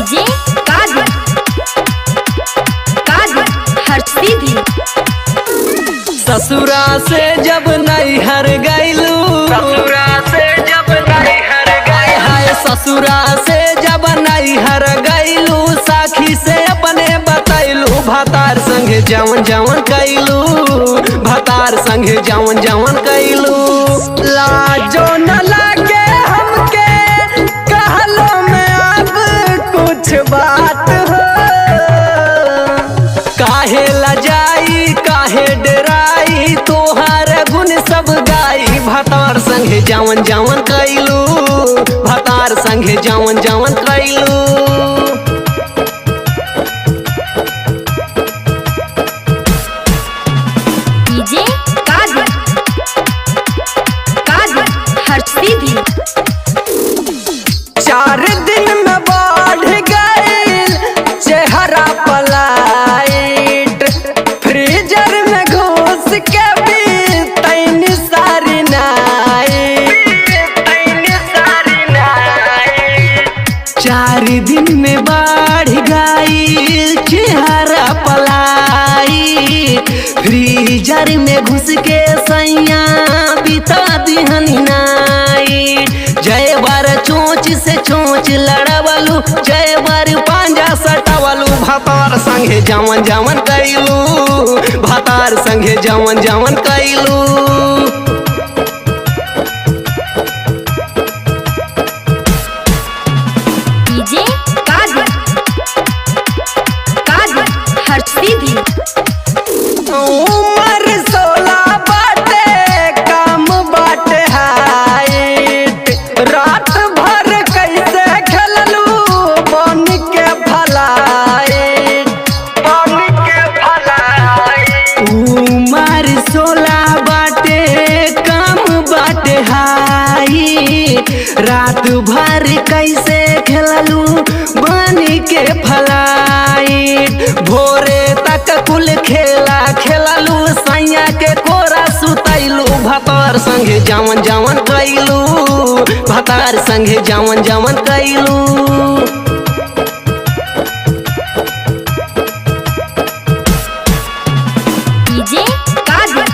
DJ काजी काजी हर्षिदी। ससुरा से जब नैहर गइलू, ससुरा से जब नैहर गए हाय ससुरा से जब नैहर गइलू, साखी से अपने बतैलू भतार संगे जवन जवन कैलू, भतार संगे जवन जवन कैलू। लाजो न लागे हमके कहलो में अब कुछ बात हो, काहे लजाई काहे डराई तोहार गुण सब गाई, भतार संगे जवन जवन कैलू, भतार संगे जवन जवन कैलू। डीजे काजी काजी हर्षिदी। 4 दिन में बढ़ गइल चेहरा पलाइट, फ्रीजर में घुस के भी तैनी सारी नाइट, तैनी सारी नाइट। 4 दिन में बढ़ गइल चेहरा पलाइट, फ्रीजर में घुस के सैया बिता दिहनी नाइट। जय बार चोंच से चोंच लड़ावलू, जय बार पांजा सटावलू, भतार संगे जवन जवन कैलू, भतार संगे जवन जवन कैलू। डीजे काजी काजी हर्षिदी। उमर 16 बाटे काम बाटे हाइट, रात भर कैसे खेललू बन के भलाइट, बन के भलाई उमर 16 बाटे काम बाटे हाइट, रात भर कैसे खेललू बन के फलाइट। भोरे तक कुल खेला खेललू, सैया के कोरा सुतैलू, भतार संगे जवन जवन कैलू, भतार संगे जवन जवन कैलू। डीजे काजी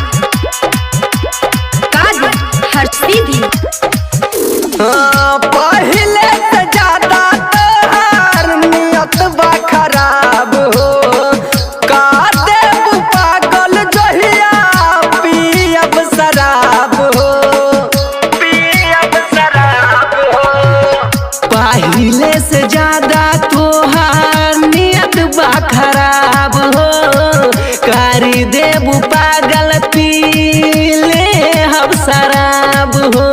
काजी हर्षिदी। पहले से ज्यादा तोहार नियत बा खराब हो, का देबू पागल जहिया पियब शराब हो, पियब शराब हो। पहले से ज्यादा तोहार नियत बा खराब हो, करी देबू पागल पी ले हम शराब हो।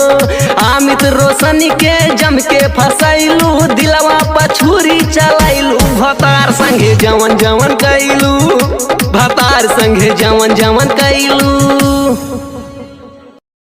अमित रोशन के जम के फसैलू, दिलवा पछुरी चलैलू, भतार संगे जवन जवन कैलू, भतार संगे जवन जवन